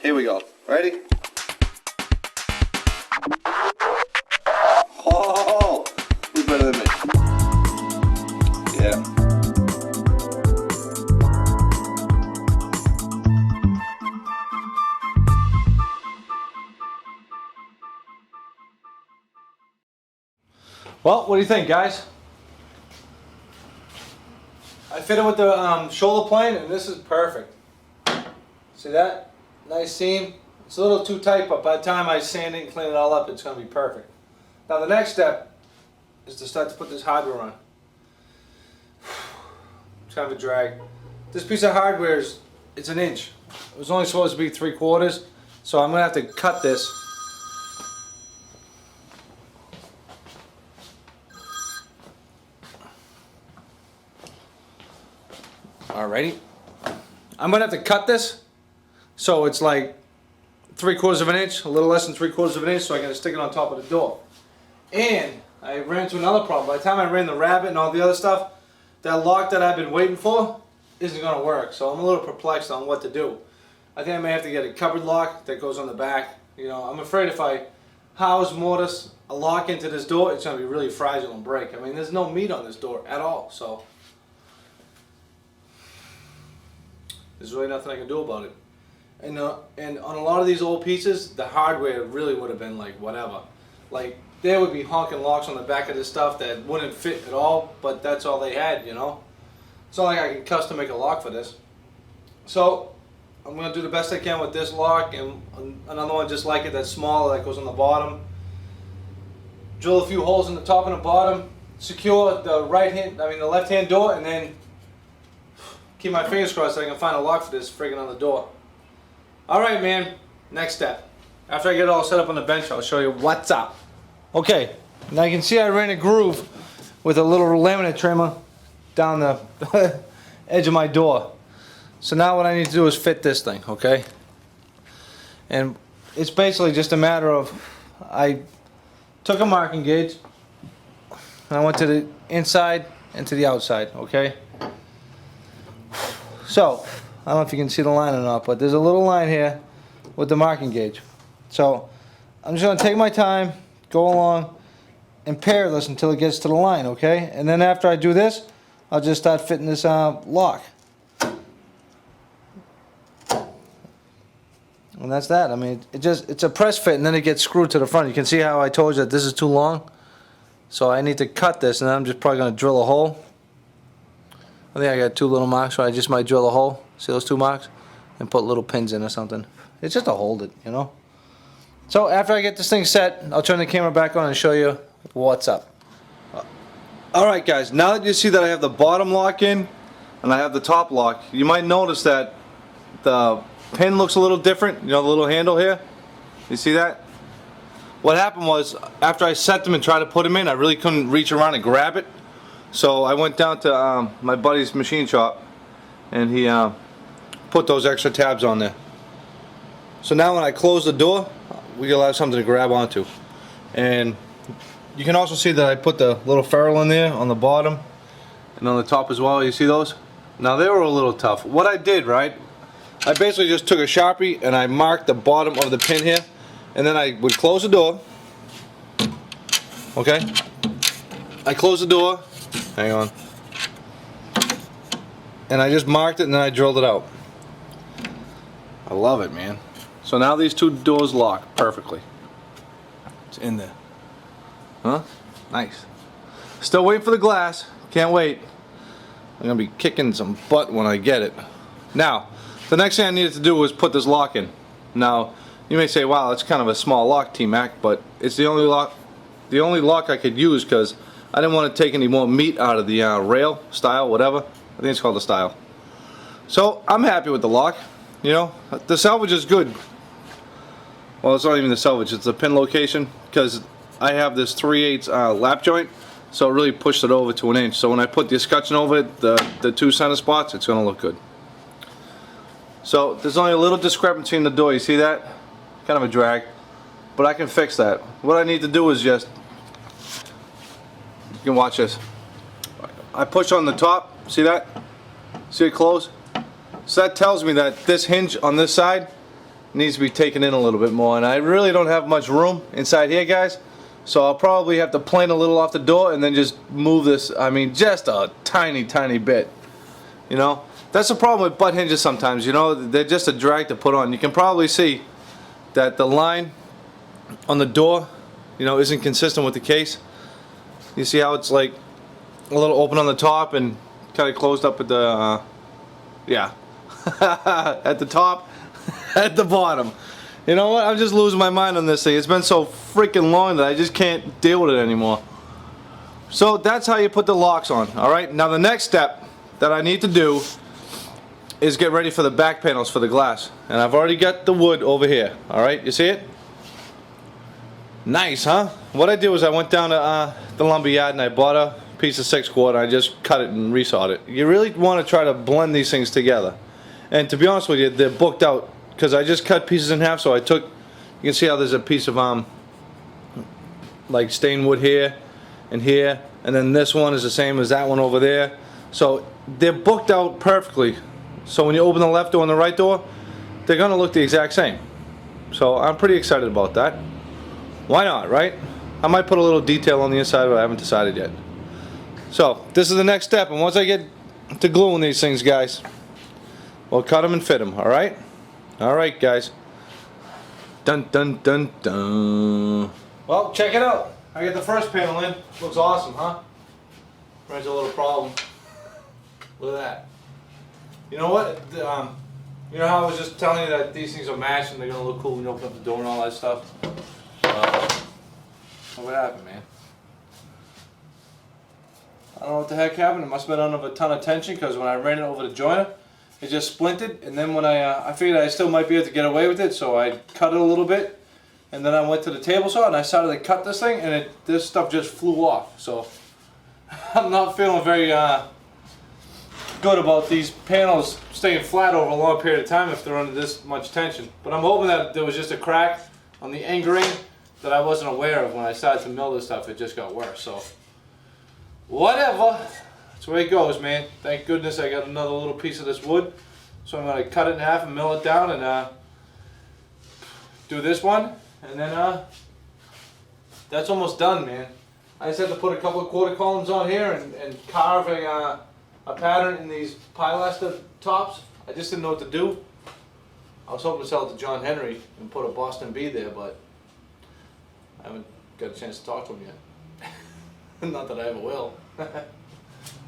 Here we go. Ready? Oh, who's better than me? Yeah. Well, what do you think, guys? I fit it with the shoulder plane, and this is perfect. See that? Nice seam. It's a little too tight, but by the time I sand it and clean it all up, it's going to be perfect. Now the next step is to start to put this hardware on. It's kind of a drag. This piece of hardware it's an inch. It was only supposed to be 3/4, so I'm going to have to cut this. Alrighty. I'm going to have to cut this so it's like 3/4 of an inch, a little less than 3/4 of an inch, so I got to stick it on top of the door. And I ran into another problem. By the time I ran the rabbit and all the other stuff, that lock that I've been waiting for isn't going to work. So I'm a little perplexed on what to do. I think I may have to get a cupboard lock that goes on the back. You know, I'm afraid if I house mortise a lock into this door, it's going to be really fragile and break. I mean, there's no meat on this door at all, so there's really nothing I can do about it. And on a lot of these old pieces, the hardware really would have been like whatever. Like there would be honking locks on the back of this stuff that wouldn't fit at all, but that's all they had, you know. It's not like I can custom make a lock for this. So I'm going to do the best I can with this lock and another one just like it that's smaller that goes on the bottom. Drill a few holes in the top and the bottom, secure the left hand door, and then keep my fingers crossed so I can find a lock for this friggin' on the door. Alright, man, next step. After I get it all set up on the bench, I'll show you what's up. Okay, now you can see I ran a groove with a little laminate trimmer down the edge of my door. So now what I need to do is fit this thing, okay? And it's basically just a matter of, I took a marking gauge and I went to the inside and to the outside, okay? So, I don't know if you can see the line or not, but there's a little line here with the marking gauge. So, I'm just going to take my time, go along, and pair this until it gets to the line, okay? And then after I do this, I'll just start fitting this lock. And that's that. I mean, it's a press fit and then it gets screwed to the front. You can see how I told you that this is too long. So I need to cut this, and then I'm just probably going to drill a hole. I think I got 2 little marks, so I just might drill a hole. See those 2 marks? And put little pins in or something. It's just to hold it, you know? So after I get this thing set, I'll turn the camera back on and show you what's up. Alright guys, now that you see that I have the bottom lock in and I have the top lock, you might notice that the pin looks a little different. You know, the little handle here? You see that? What happened was, after I set them and tried to put them in, I really couldn't reach around and grab it. So I went down to my buddy's machine shop and he put those extra tabs on there. So now when I close the door, we'll have something to grab onto. And you can also see that I put the little ferrule in there on the bottom and on the top as well. You see those? Now they were a little tough. What I did, right, I basically just took a Sharpie and I marked the bottom of the pin here, and then I would close the door. Okay? I closed the door. Hang on. And I just marked it and then I drilled it out. I love it, man. So now these 2 doors lock perfectly. It's in there. Huh? Nice. Still waiting for the glass. Can't wait. I'm going to be kicking some butt when I get it. Now, the next thing I needed to do was put this lock in. Now, you may say, wow, that's kind of a small lock, T-Mac, but it's the only lock I could use because I didn't want to take any more meat out of the rail, style, whatever. I think it's called the style. So, I'm happy with the lock. You know, the salvage is good. Well, it's not even the salvage, it's the pin location, because I have this 3/8 lap joint, so it really pushed it over to 1 inch. So when I put the escutcheon over it, the 2 center spots, it's going to look good. So there's only a little discrepancy in the door, you see that? Kind of a drag, but I can fix that. What I need to do is just, you can watch this. I push on the top, see that? See it close? So that tells me that this hinge on this side needs to be taken in a little bit more, and I really don't have much room inside here, guys, so I'll probably have to plane a little off the door and then just move this, I mean, just a tiny bit, you know. That's the problem with butt hinges sometimes, you know, they're just a drag to put on. You can probably see that the line on the door, you know, isn't consistent with the case. You see how it's like a little open on the top and kind of closed up at the yeah at the top, at the bottom. You know what, I'm just losing my mind on this thing. It's been so freaking long that I just can't deal with it anymore. So that's how you put the locks on. Alright, now the next step that I need to do is get ready for the back panels for the glass, and I've already got the wood over here. Alright, you see it? Nice, huh? What I did was I went down to the lumber yard and I bought a piece of 6/4. I just cut it and resawed it. You really want to try to blend these things together, and to be honest with you, they're booked out because I just cut pieces in half. So I took, you can see how there's a piece of like stained wood here and here, and then this one is the same as that one over there. So they're booked out perfectly, so when you open the left door and the right door, they're gonna look the exact same. So I'm pretty excited about that. Why not, right? I might put a little detail on the inside, but I haven't decided yet. So this is the next step, and once I get to gluing these things, guys, we'll cut them and fit them. Alright? Alright, guys. Dun dun dun dun. Well, check it out. I got the first panel in. Looks awesome, huh? There's a little problem. Look at that. You know what? You know how I was just telling you that these things are matched and they're gonna look cool when you open up the door and all that stuff? What happened, man? I don't know what the heck happened. It must have been under a ton of tension, because when I ran it over the joiner, it just splintered, and then when I figured I still might be able to get away with it, so I cut it a little bit, and then I went to the table saw and I started to cut this thing, and this stuff just flew off. So I'm not feeling very good about these panels staying flat over a long period of time if they're under this much tension. But I'm hoping that there was just a crack on the end grain that I wasn't aware of when I started to mill this stuff. It just got worse. So whatever, that's the way it goes, man. Thank goodness I got another little piece of this wood, so I'm going to cut it in half and mill it down and do this one, and then that's almost done, man. I just had to put a couple of quarter columns on here and carve a pattern in these pilaster tops. I just didn't know what to do. I was hoping to sell it to John Henry and put a Boston B there, but I haven't got a chance to talk to him yet. Not that I ever will.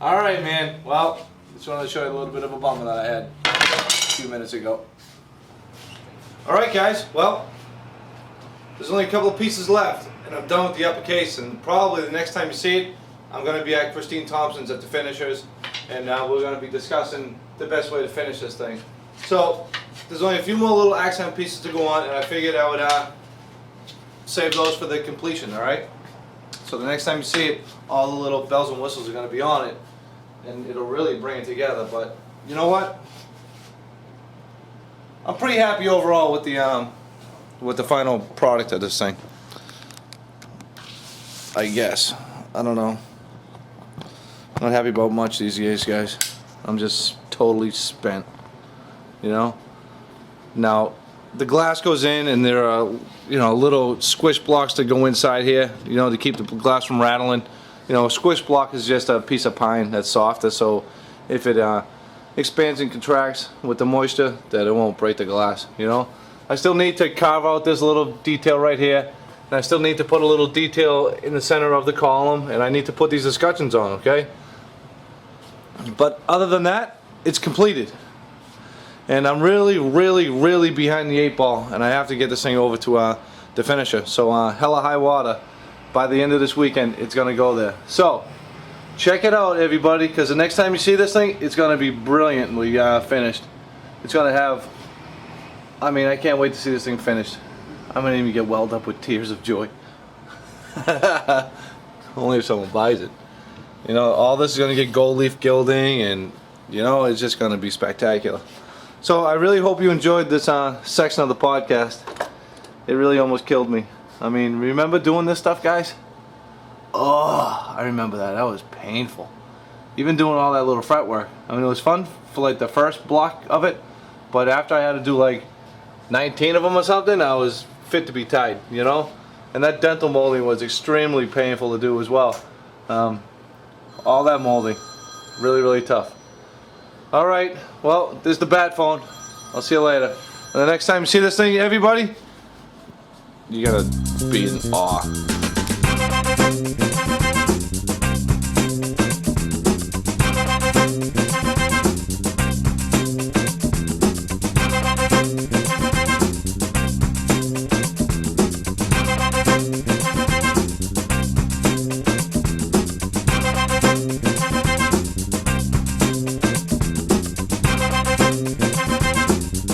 Alright, man. Well, just wanted to show you a little bit of a bummer that I had a few minutes ago. Alright, guys. Well, there's only a couple of pieces left, and I'm done with the upper case, and probably the next time you see it, I'm going to be at Christine Thompson's at the finishers, and we're going to be discussing the best way to finish this thing. So, there's only a few more little accent pieces to go on, and I figured I would save those for the completion, alright? So the next time you see it, all the little bells and whistles are going to be on it, and it'll really bring it together. But you know what? I'm pretty happy overall with the final product of this thing. I guess. I don't know. I'm not happy about much these days, guys. I'm just totally spent. You know? Now, the glass goes in, and there are, you know, little squish blocks that go inside here, you know, to keep the glass from rattling. You know, a squish block is just a piece of pine that's softer, so if it expands and contracts with the moisture, that it won't break the glass, you know. I still need to carve out this little detail right here, and I still need to put a little detail in the center of the column, and I need to put these escutcheons on, okay? But other than that, it's completed. And I'm really behind the 8 ball, and I have to get this thing over to the finisher. So hella high water, by the end of this weekend it's gonna go there. So check it out, everybody, because the next time you see this thing, it's gonna be brilliantly finished. It's gonna have, I mean, I can't wait to see this thing finished. I'm gonna even get welled up with tears of joy. Only if someone buys it. You know, all this is gonna get gold leaf gilding, and you know, it's just gonna be spectacular. So I really hope you enjoyed this section of the podcast. It really almost killed me. I mean, remember doing this stuff, guys? Oh, I remember that. That was painful. Even doing all that little fret work. I mean, it was fun for like the first block of it, but after I had to do like 19 of them or something, I was fit to be tied, you know? And that dental molding was extremely painful to do as well. All that molding, really, really tough. All right, well, this is the bat phone. I'll see you later. And the next time you see this thing, everybody, you gotta be in awe.